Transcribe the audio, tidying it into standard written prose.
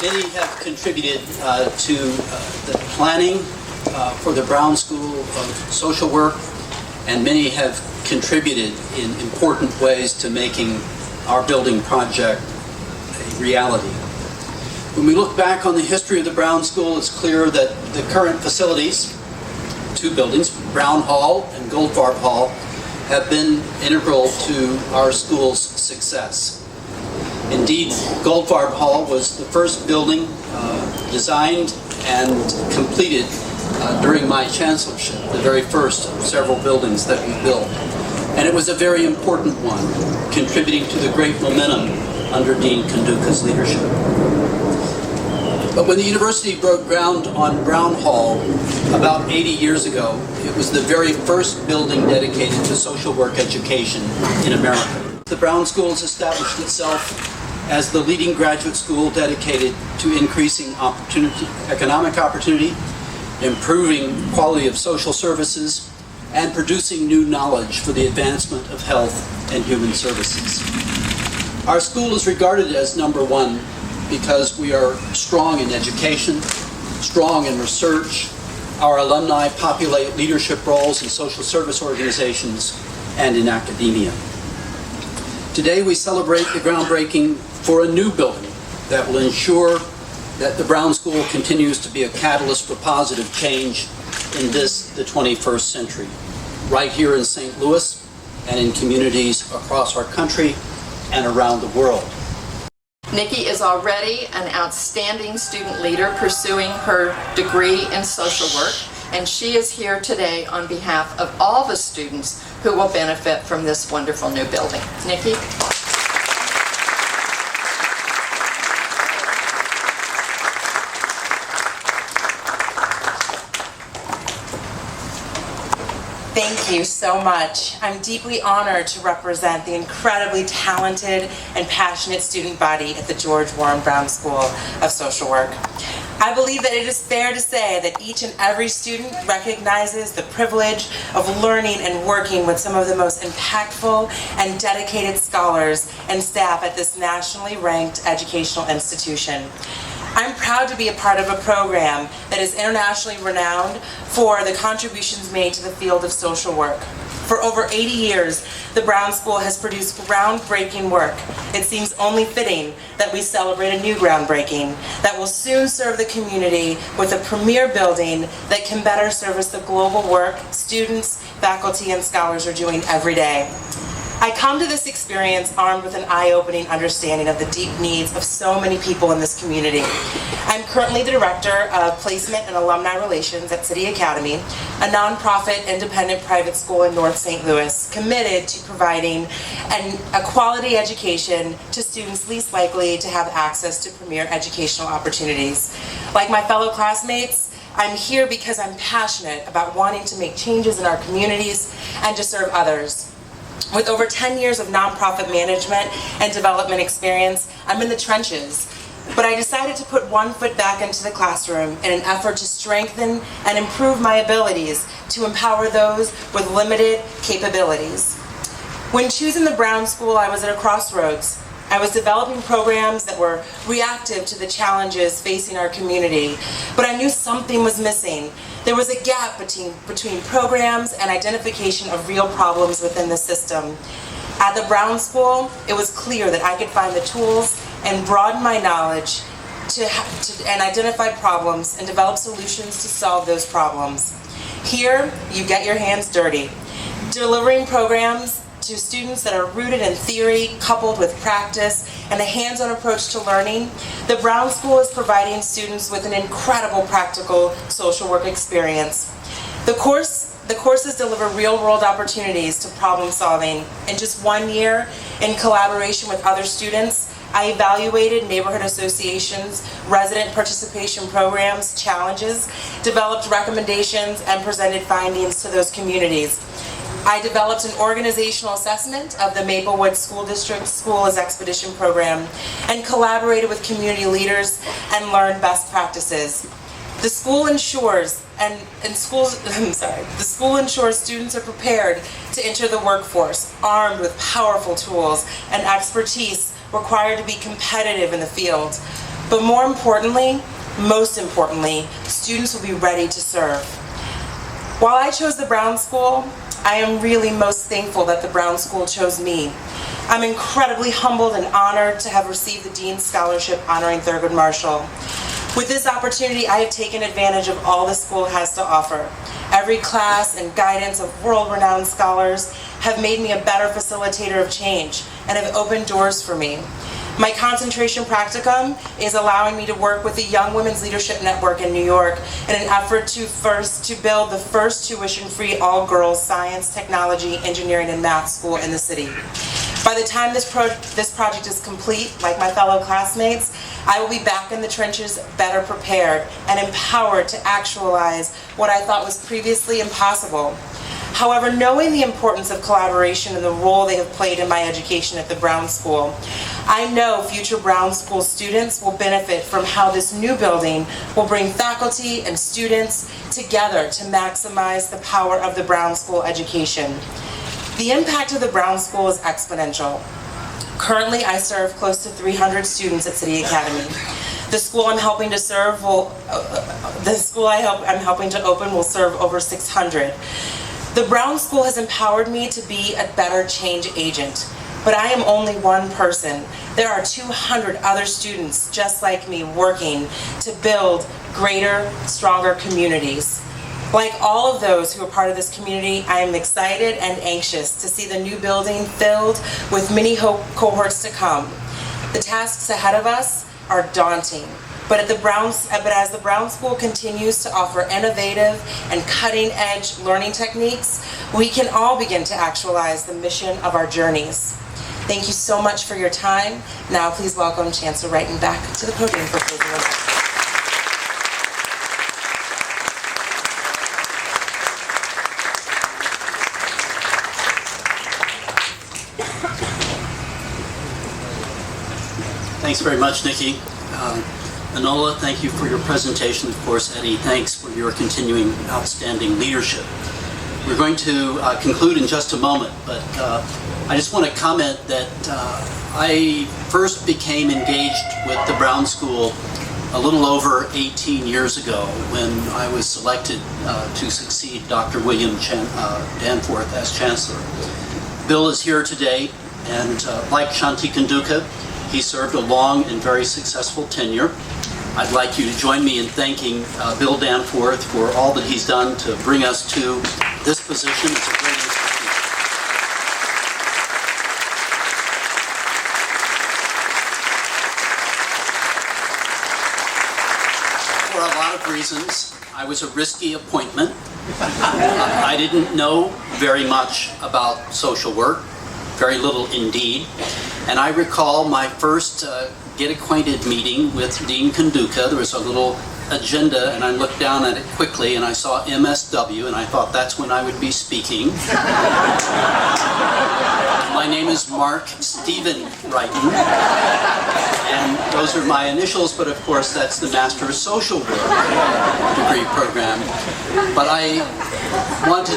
Many have contributed to the planning for the Brown School of Social Work, and many have contributed in important ways to making our building project a reality. When we look back on the history of the Brown School, it's clear that the current facilities, two buildings, Brown Hall and Goldfarb Hall, have been integral to our school's success. Indeed, Goldfarb Hall was the first building designed and completed during my chancellorship, the very first of several buildings that we built. And it was a very important one, contributing to the great momentum under Dean Kanduka's leadership. But when the university broke ground on Brown Hall about 80 years ago, it was the very first building dedicated to social work education in America. The Brown School has established itself as the leading graduate school dedicated to increasing economic opportunity, improving quality of social services, and producing new knowledge for the advancement of health and human services. Our school is regarded as number one because we are strong in education, strong in research. Our alumni populate leadership roles in social service organizations and in academia. Today we celebrate the groundbreaking for a new building that will ensure that the Brown School continues to be a catalyst for positive change in the 21st century, right here in St. Louis and in communities across our country and around the world. Nikki is already an outstanding student leader pursuing her degree in social work, and she is here today on behalf of all the students who will benefit from this wonderful new building. Nikki? Thank you so much. I'm deeply honored to represent the incredibly talented and passionate student body at the George Warren Brown School of Social Work. I believe that it is fair to say that each and every student recognizes the privilege of learning and working with some of the most impactful and dedicated scholars and staff at this nationally ranked educational institution. I'm proud to be a part of a program that is internationally renowned for the contributions made to the field of social work. For over 80 years, the Brown School has produced groundbreaking work. It seems only fitting that we celebrate a new groundbreaking that will soon serve the community with a premier building that can better service the global work students, faculty, and scholars are doing every day. I come to this experience armed with an eye-opening understanding of the deep needs of so many people in this community. I'm currently the Director of Placement and Alumni Relations at City Academy, a nonprofit independent private school in North St. Louis, committed to providing a quality education to students least likely to have access to premier educational opportunities. Like my fellow classmates, I'm here because I'm passionate about wanting to make changes in our communities and to serve others. With over 10 years of nonprofit management and development experience, I'm in the trenches. But I decided to put one foot back into the classroom in an effort to strengthen and improve my abilities to empower those with limited capabilities. When choosing the Brown School, I was at a crossroads. I was developing programs that were reactive to the challenges facing our community, but I knew something was missing. There was a gap between programs and identification of real problems within the system. At the Brown School, it was clear that I could find the tools and broaden my knowledge and identify problems and develop solutions to solve those problems. Here, you get your hands dirty, delivering programs to students that are rooted in theory, coupled with practice, and a hands-on approach to learning. The Brown School is providing students with an incredible practical social work experience. The courses deliver real-world opportunities to problem solving. In just 1 year, in collaboration with other students, I evaluated neighborhood associations, resident participation programs, challenges, developed recommendations, and presented findings to those communities. I developed an organizational assessment of the Maplewood School District School as Expedition program and collaborated with community leaders and learned best practices. The school ensures students are prepared to enter the workforce armed with powerful tools and expertise required to be competitive in the field. But more importantly, most importantly, students will be ready to serve. While I chose the Brown School, I am really most thankful that the Brown School chose me. I'm incredibly humbled and honored to have received the Dean's Scholarship honoring Thurgood Marshall. With this opportunity, I have taken advantage of all the school has to offer. Every class and guidance of world-renowned scholars have made me a better facilitator of change and have opened doors for me. My concentration practicum is allowing me to work with the Young Women's Leadership Network in New York in an effort to build the first tuition-free all-girls science, technology, engineering, and math school in the city. By the time this project is complete, like my fellow classmates, I will be back in the trenches better prepared and empowered to actualize what I thought was previously impossible. However, knowing the importance of collaboration and the role they have played in my education at the Brown School, I know future Brown School students will benefit from how this new building will bring faculty and students together to maximize the power of the Brown School education. The impact of the Brown School is exponential. Currently, I serve close to 300 students at City Academy. The school I'm helping to serve I'm helping to open will serve over 600. The Brown School has empowered me to be a better change agent, but I am only one person. There are 200 other students just like me working to build greater, stronger communities. Like all of those who are part of this community, I am excited and anxious to see the new building filled with many cohorts to come. The tasks ahead of us are daunting, but as the Brown School continues to offer innovative and cutting-edge learning techniques, we can all begin to actualize the mission of our journeys. Thank you so much for your time. Now please welcome Chancellor Wrighton back to the podium for closing remarks. Thanks very much, Nikki. Enola, thank you for your presentation. Of course, Eddie, thanks for your continuing outstanding leadership. We're going to conclude in just a moment, but I just want to comment that I first became engaged with the Brown School a little over 18 years ago when I was selected to succeed Dr. William Danforth as Chancellor. Bill is here today, and like Shanti Kanduka, he served a long and very successful tenure. I'd like you to join me in thanking Bill Danforth for all that he's done to bring us to this position. It's a great institution. For a lot of reasons, I was a risky appointment. I didn't know very much about social work, very little indeed. And I recall my first get acquainted meeting with Dean Kanduka. There was a little agenda and I looked down at it quickly and I saw MSW and I thought that's when I would be speaking. My name is Mark Stephen Wrighton, and those are my initials, but of course that's the Master of Social Work degree program. But I wanted